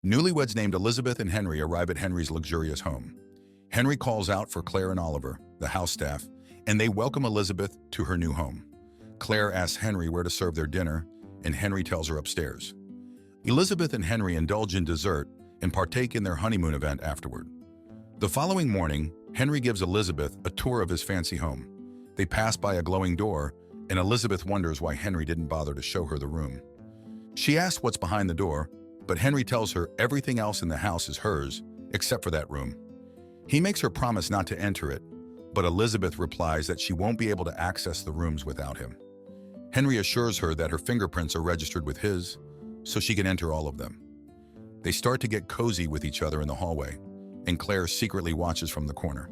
Newlyweds named Elizabeth and Henry arrive at Henry's luxurious home. Henry calls out for Claire and Oliver, the house staff, and they welcome Elizabeth to her new home. Claire asks Henry where to serve their dinner, and Henry tells her upstairs. Elizabeth and Henry indulge in dessert and partake in their honeymoon event afterward. The following morning, Henry gives Elizabeth a tour of his fancy home. They pass by a glowing door, and Elizabeth wonders why Henry didn't bother to show her the room. She asks what's behind the door, but Henry tells her everything else in the house is hers, except for that room. He makes her promise not to enter it, but Elizabeth replies that she won't be able to access the rooms without him. Henry assures her that her fingerprints are registered with his, so she can enter all of them. They start to get cozy with each other in the hallway, and Claire secretly watches from the corner.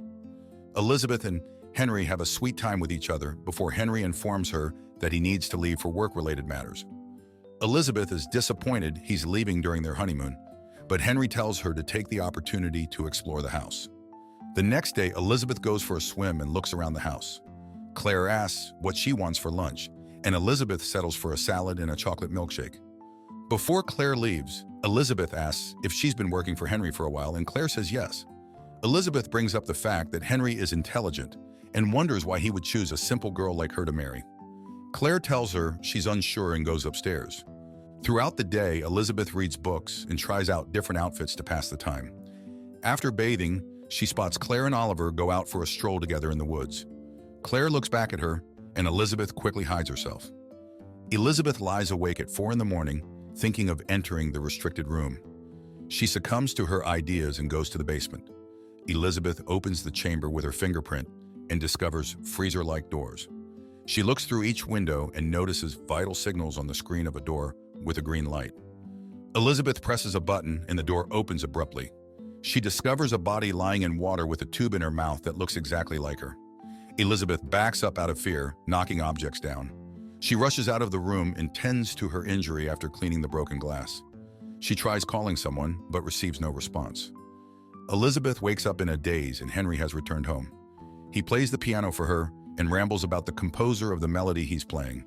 Elizabeth and Henry have a sweet time with each other before Henry informs her that he needs to leave for work-related matters. Elizabeth is disappointed he's leaving during their honeymoon, but Henry tells her to take the opportunity to explore the house. The next day, Elizabeth goes for a swim and looks around the house. Claire asks what she wants for lunch, and Elizabeth settles for a salad and a chocolate milkshake. Before Claire leaves, Elizabeth asks if she's been working for Henry for a while, and Claire says yes. Elizabeth brings up the fact that Henry is intelligent and wonders why he would choose a simple girl like her to marry. Claire tells her she's unsure and goes upstairs. Throughout the day, Elizabeth reads books and tries out different outfits to pass the time. After bathing, she spots Claire and Oliver go out for a stroll together in the woods. Claire looks back at her, and Elizabeth quickly hides herself. Elizabeth lies awake at 4 in the morning, thinking of entering the restricted room. She succumbs to her ideas and goes to the basement. Elizabeth opens the chamber with her fingerprint and discovers freezer-like doors. She looks through each window and notices vital signals on the screen of a door with a green light. Elizabeth presses a button and the door opens abruptly. She discovers a body lying in water with a tube in her mouth that looks exactly like her. Elizabeth backs up out of fear, knocking objects down. She rushes out of the room and tends to her injury after cleaning the broken glass. She tries calling someone, but receives no response. Elizabeth wakes up in a daze and Henry has returned home. He plays the piano for her and rambles about the composer of the melody he's playing.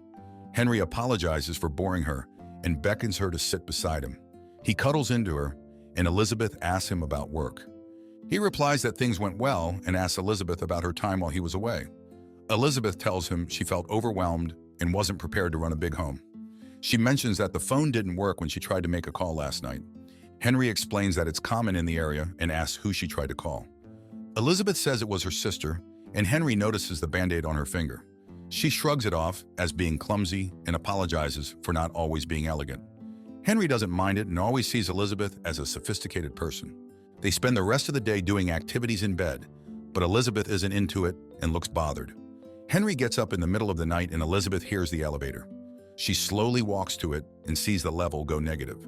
Henry apologizes for boring her and beckons her to sit beside him. He cuddles into her, and Elizabeth asks him about work. He replies that things went well and asks Elizabeth about her time while he was away. Elizabeth tells him she felt overwhelmed and wasn't prepared to run a big home. She mentions that the phone didn't work when she tried to make a call last night. Henry explains that it's common in the area and asks who she tried to call. Elizabeth says it was her sister, and Henry notices the band-aid on her finger. She shrugs it off as being clumsy and apologizes for not always being elegant. Henry doesn't mind it and always sees Elizabeth as a sophisticated person. They spend the rest of the day doing activities in bed, but Elizabeth isn't into it and looks bothered. Henry gets up in the middle of the night and Elizabeth hears the elevator. She slowly walks to it and sees the level go negative.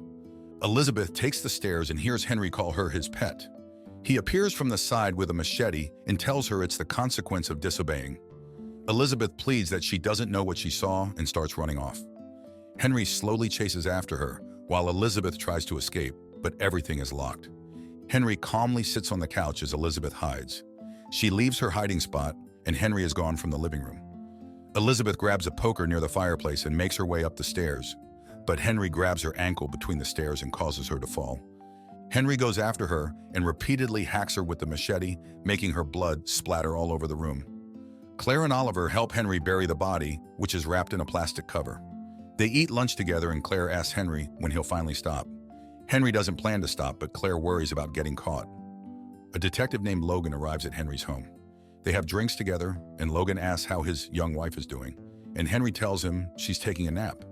Elizabeth takes the stairs and hears Henry call her his pet. He appears from the side with a machete and tells her it's the consequence of disobeying. Elizabeth pleads that she doesn't know what she saw and starts running off. Henry slowly chases after her while Elizabeth tries to escape, but everything is locked. Henry calmly sits on the couch as Elizabeth hides. She leaves her hiding spot and Henry is gone from the living room. Elizabeth grabs a poker near the fireplace and makes her way up the stairs, but Henry grabs her ankle between the stairs and causes her to fall. Henry goes after her and repeatedly hacks her with the machete, making her blood splatter all over the room. Claire and Oliver help Henry bury the body, which is wrapped in a plastic cover. They eat lunch together and Claire asks Henry when he'll finally stop. Henry doesn't plan to stop, but Claire worries about getting caught. A detective named Logan arrives at Henry's home. They have drinks together, and Logan asks how his young wife is doing, and Henry tells him she's taking a nap.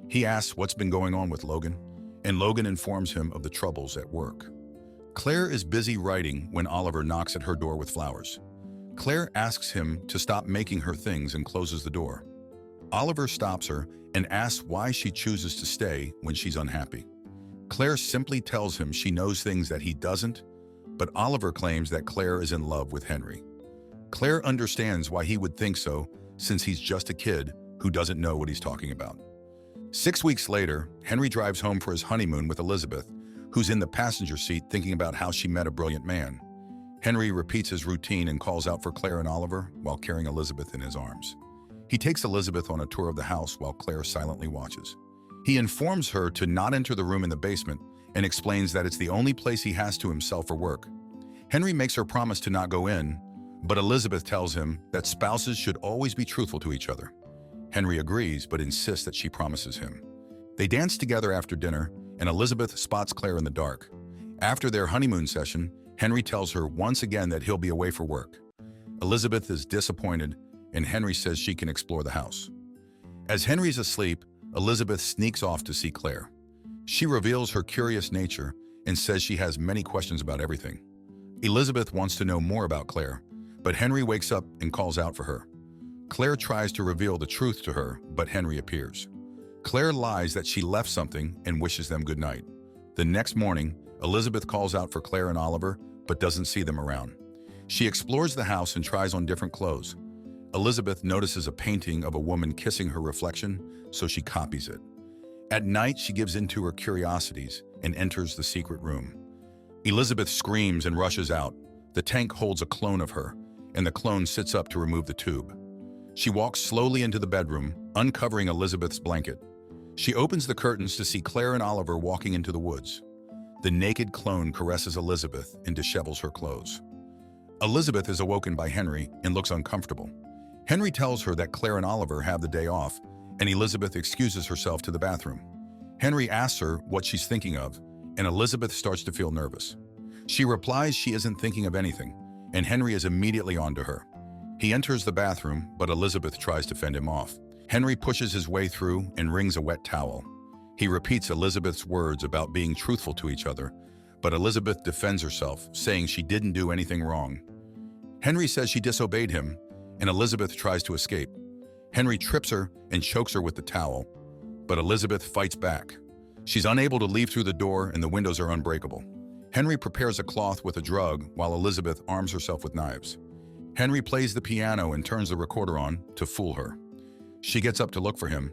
He asks what's been going on with Logan, and Logan informs him of the troubles at work. Claire is busy writing when Oliver knocks at her door with flowers. Claire asks him to stop making her things and closes the door. Oliver stops her and asks why she chooses to stay when she's unhappy. Claire simply tells him she knows things that he doesn't, but Oliver claims that Claire is in love with Henry. Claire understands why he would think so, since he's just a kid who doesn't know what he's talking about. 6 weeks later, Henry drives home for his honeymoon with Elizabeth, who's in the passenger seat thinking about how she met a brilliant man. Henry repeats his routine and calls out for Claire and Oliver while carrying Elizabeth in his arms. He takes Elizabeth on a tour of the house while Claire silently watches. He informs her to not enter the room in the basement and explains that it's the only place he has to himself for work. Henry makes her promise to not go in, but Elizabeth tells him that spouses should always be truthful to each other. Henry agrees, but insists that she promises him. They dance together after dinner, and Elizabeth spots Claire in the dark. After their honeymoon session, Henry tells her once again that he'll be away for work. Elizabeth is disappointed, and Henry says she can explore the house. As Henry's asleep, Elizabeth sneaks off to see Claire. She reveals her curious nature and says she has many questions about everything. Elizabeth wants to know more about Claire, but Henry wakes up and calls out for her. Claire tries to reveal the truth to her, but Henry appears. Claire lies that she left something and wishes them good night. The next morning, Elizabeth calls out for Claire and Oliver, but doesn't see them around. She explores the house and tries on different clothes. Elizabeth notices a painting of a woman kissing her reflection, so she copies it. At night, she gives in to her curiosities and enters the secret room. Elizabeth screams and rushes out. The tank holds a clone of her, and the clone sits up to remove the tube. She walks slowly into the bedroom, uncovering Elizabeth's blanket. She opens the curtains to see Claire and Oliver walking into the woods. The naked clone caresses Elizabeth and dishevels her clothes. Elizabeth is awoken by Henry and looks uncomfortable. Henry tells her that Claire and Oliver have the day off, and Elizabeth excuses herself to the bathroom. Henry asks her what she's thinking of, and Elizabeth starts to feel nervous. She replies she isn't thinking of anything, and Henry is immediately onto her. He enters the bathroom, but Elizabeth tries to fend him off. Henry pushes his way through and wrings a wet towel. He repeats Elizabeth's words about being truthful to each other, but Elizabeth defends herself, saying she didn't do anything wrong. Henry says she disobeyed him, and Elizabeth tries to escape. Henry trips her and chokes her with the towel, but Elizabeth fights back. She's unable to leave through the door, and the windows are unbreakable. Henry prepares a cloth with a drug while Elizabeth arms herself with knives. Henry plays the piano and turns the recorder on to fool her. She gets up to look for him,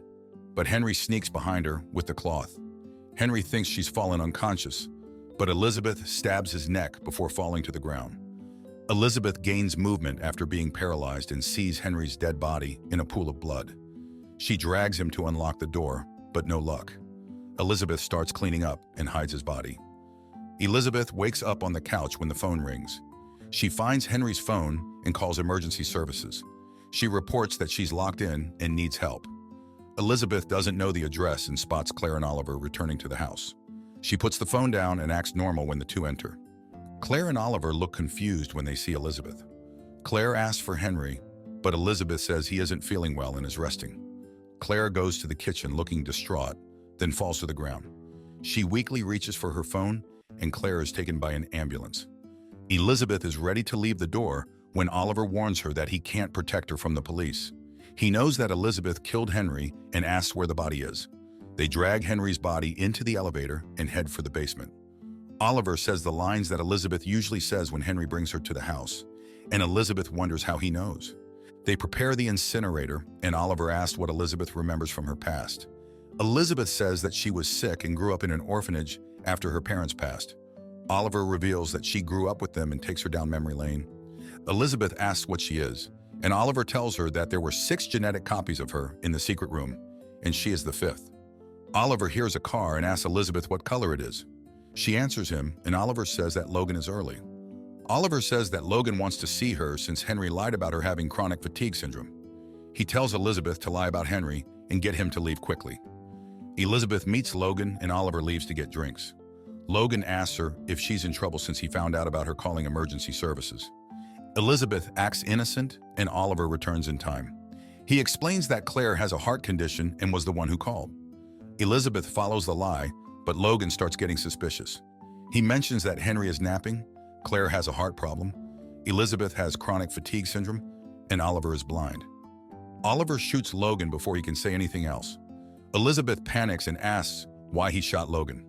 but Henry sneaks behind her with the cloth. Henry thinks she's fallen unconscious, but Elizabeth stabs his neck before falling to the ground. Elizabeth gains movement after being paralyzed and sees Henry's dead body in a pool of blood. She drags him to unlock the door, but no luck. Elizabeth starts cleaning up and hides his body. Elizabeth wakes up on the couch when the phone rings. She finds Henry's phone and calls emergency services. She reports that she's locked in and needs help. Elizabeth doesn't know the address and spots Claire and Oliver returning to the house. She puts the phone down and acts normal when the two enter. Claire and Oliver look confused when they see Elizabeth. Claire asks for Henry, but Elizabeth says he isn't feeling well and is resting. Claire goes to the kitchen looking distraught, then falls to the ground. She weakly reaches for her phone, and Claire is taken by an ambulance. Elizabeth is ready to leave the door when Oliver warns her that he can't protect her from the police. He knows that Elizabeth killed Henry and asks where the body is. They drag Henry's body into the elevator and head for the basement. Oliver says the lines that Elizabeth usually says when Henry brings her to the house, and Elizabeth wonders how he knows. They prepare the incinerator, and Oliver asks what Elizabeth remembers from her past. Elizabeth says that she was sick and grew up in an orphanage after her parents passed. Oliver reveals that she grew up with them and takes her down memory lane. Elizabeth asks what she is, and Oliver tells her that there were 6 genetic copies of her in the secret room, and she is the 5th. Oliver hears a car and asks Elizabeth what color it is. She answers him, and Oliver says that Logan is early. Oliver says that Logan wants to see her since Henry lied about her having chronic fatigue syndrome. He tells Elizabeth to lie about Henry and get him to leave quickly. Elizabeth meets Logan, and Oliver leaves to get drinks. Logan asks her if she's in trouble since he found out about her calling emergency services. Elizabeth acts innocent, and Oliver returns in time. He explains that Claire has a heart condition and was the one who called. Elizabeth follows the lie, but Logan starts getting suspicious. He mentions that Henry is napping, Claire has a heart problem, Elizabeth has chronic fatigue syndrome, and Oliver is blind. Oliver shoots Logan before he can say anything else. Elizabeth panics and asks why he shot Logan.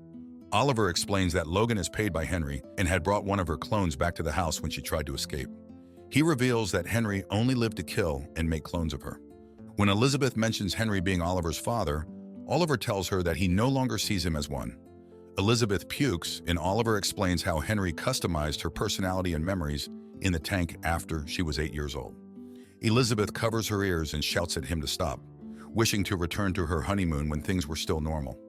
Oliver explains that Logan is paid by Henry and had brought one of her clones back to the house when she tried to escape. He reveals that Henry only lived to kill and make clones of her. When Elizabeth mentions Henry being Oliver's father, Oliver tells her that he no longer sees him as one. Elizabeth pukes, and Oliver explains how Henry customized her personality and memories in the tank after she was 8 years old. Elizabeth covers her ears and shouts at him to stop. wishing to return to her honeymoon when things were still normal.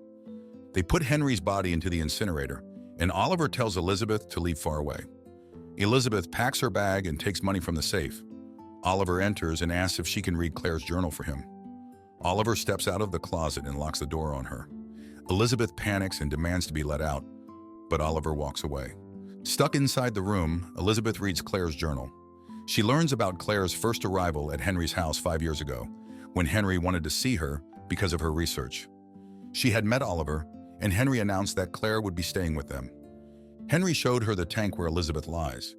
They put Henry's body into the incinerator, and Oliver tells Elizabeth to leave far away. Elizabeth packs her bag and takes money from the safe. Oliver enters and asks if she can read Claire's journal for him. Oliver steps out of the closet and locks the door on her. Elizabeth panics and demands to be let out, but Oliver walks away. Stuck inside the room, Elizabeth reads Claire's journal. She learns about Claire's first arrival at Henry's house 5 years ago, when Henry wanted to see her because of her research. She had met Oliver, and Henry announced that Claire would be staying with them. Henry showed her the tank where Elizabeth lies.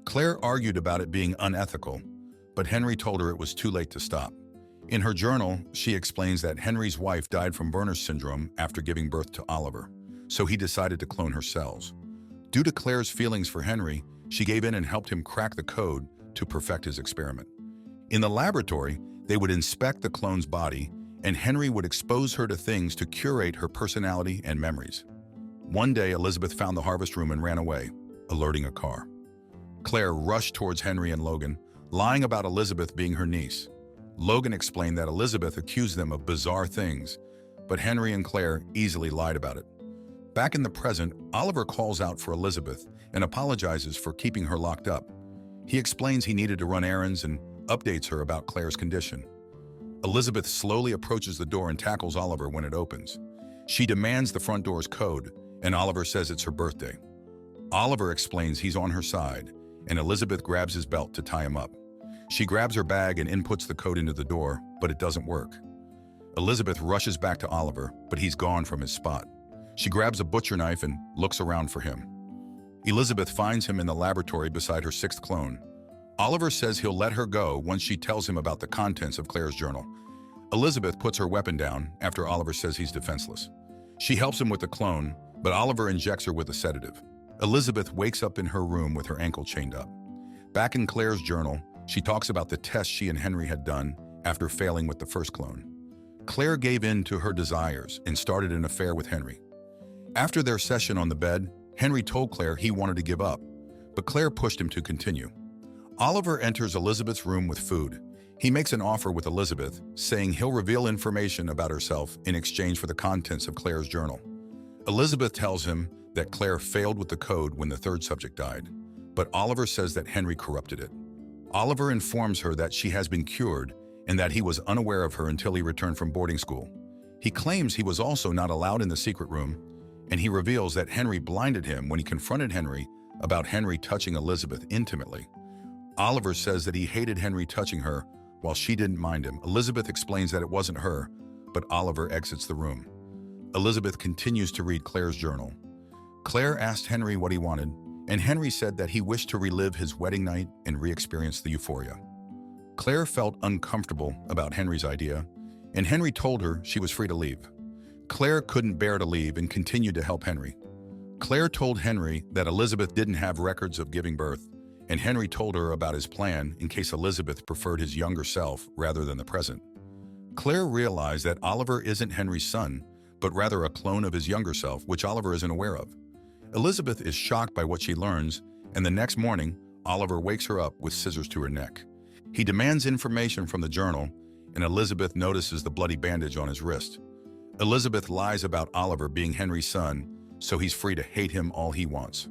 Claire argued about it being unethical, but Henry told her it was too late to stop. In her journal, she explains that Henry's wife died from Werner's syndrome after giving birth to Oliver, so he decided to clone her cells. Due to Claire's feelings for Henry, she gave in and helped him crack the code to perfect his experiment. In the laboratory, they would inspect the clone's body, and Henry would expose her to things to curate her personality and memories. One day, Elizabeth found the harvest room and ran away, alerting a car. Claire rushed towards Henry and Logan, lying about Elizabeth being her niece. Logan explained that Elizabeth accused them of bizarre things, but Henry and Claire easily lied about it. Back in the present, Oliver calls out for Elizabeth and apologizes for keeping her locked up. He explains he needed to run errands and updates her about Claire's condition. Elizabeth slowly approaches the door and tackles Oliver when it opens. She demands the front door's code, and Oliver says it's her birthday. Oliver explains he's on her side, and Elizabeth grabs his belt to tie him up. She grabs her bag and inputs the code into the door, but it doesn't work. Elizabeth rushes back to Oliver, but he's gone from his spot. She grabs a butcher knife and looks around for him. Elizabeth finds him in the laboratory beside her 6th clone. Oliver says he'll let her go once she tells him about the contents of Claire's journal. Elizabeth puts her weapon down after Oliver says he's defenseless. She helps him with the clone, but Oliver injects her with a sedative. Elizabeth wakes up in her room with her ankle chained up. Back in Claire's journal, she talks about the test she and Henry had done after failing with the first clone. Claire gave in to her desires and started an affair with Henry. After their session on the bed, Henry told Claire he wanted to give up, but Claire pushed him to continue. Oliver enters Elizabeth's room with food. He makes an offer with Elizabeth, saying he'll reveal information about herself in exchange for the contents of Claire's journal. Elizabeth tells him that Claire failed with the code when the 3rd subject died, but Oliver says that Henry corrupted it. Oliver informs her that she has been cured and that he was unaware of her until he returned from boarding school. He claims he was also not allowed in the secret room, and he reveals that Henry blinded him when he confronted Henry about Henry touching Elizabeth intimately. Oliver says that he hated Henry touching her while she didn't mind him. Elizabeth explains that it wasn't her, but Oliver exits the room. Elizabeth continues to read Claire's journal. Claire asked Henry what he wanted, and Henry said that he wished to relive his wedding night and re-experience the euphoria. Claire felt uncomfortable about Henry's idea, and Henry told her she was free to leave. Claire couldn't bear to leave and continued to help Henry. Claire told Henry that Elizabeth didn't have records of giving birth, and Henry told her about his plan in case Elizabeth preferred his younger self rather than the present. Claire realized that Oliver isn't Henry's son, but rather a clone of his younger self, which Oliver isn't aware of. Elizabeth is shocked by what she learns, and the next morning, Oliver wakes her up with scissors to her neck. He demands information from the journal, and Elizabeth notices the bloody bandage on his wrist. Elizabeth lies about Oliver being Henry's son, so he's free to hate him all he wants.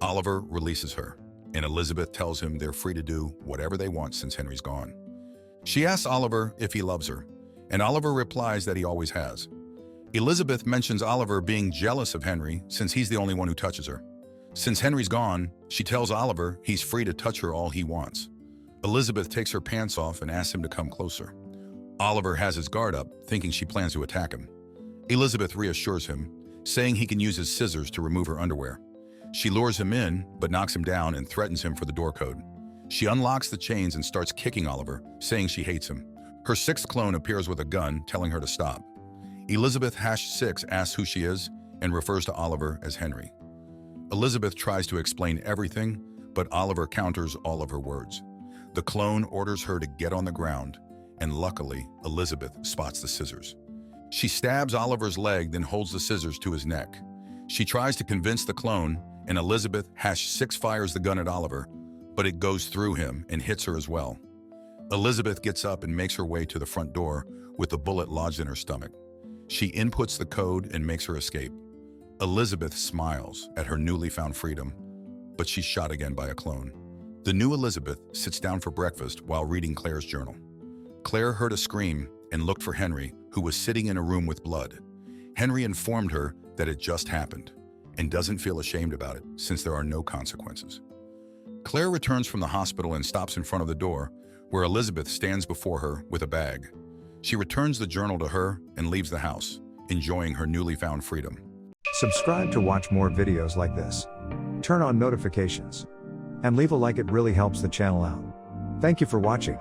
Oliver releases her, and Elizabeth tells him they're free to do whatever they want since Henry's gone. She asks Oliver if he loves her, and Oliver replies that he always has. Elizabeth mentions Oliver being jealous of Henry since he's the only one who touches her. Since Henry's gone, she tells Oliver he's free to touch her all he wants. Elizabeth takes her pants off and asks him to come closer. Oliver has his guard up, thinking she plans to attack him. Elizabeth reassures him, saying he can use his scissors to remove her underwear. She lures him in, but knocks him down and threatens him for the door code. She unlocks the chains and starts kicking Oliver, saying she hates him. Her 6th clone appears with a gun, telling her to stop. Elizabeth #6 asks who she is and refers to Oliver as Henry. Elizabeth tries to explain everything, but Oliver counters all of her words. The clone orders her to get on the ground, and luckily, Elizabeth spots the scissors. She stabs Oliver's leg, then holds the scissors to his neck. She tries to convince the clone, and Elizabeth #6 fires the gun at Oliver, but it goes through him and hits her as well. Elizabeth gets up and makes her way to the front door with the bullet lodged in her stomach. She inputs the code and makes her escape. Elizabeth smiles at her newly found freedom, but she's shot again by a clone. The new Elizabeth sits down for breakfast while reading Claire's journal. Claire heard a scream and looked for Henry, who was sitting in a room with blood. Henry informed her that it just happened and doesn't feel ashamed about it since there are no consequences. Claire returns from the hospital and stops in front of the door, where Elizabeth stands before her with a bag. She returns the journal to her and leaves the house, enjoying her newly found freedom. Subscribe to watch more videos like this. Turn on notifications. And leave a like, it really helps the channel out. Thank you for watching.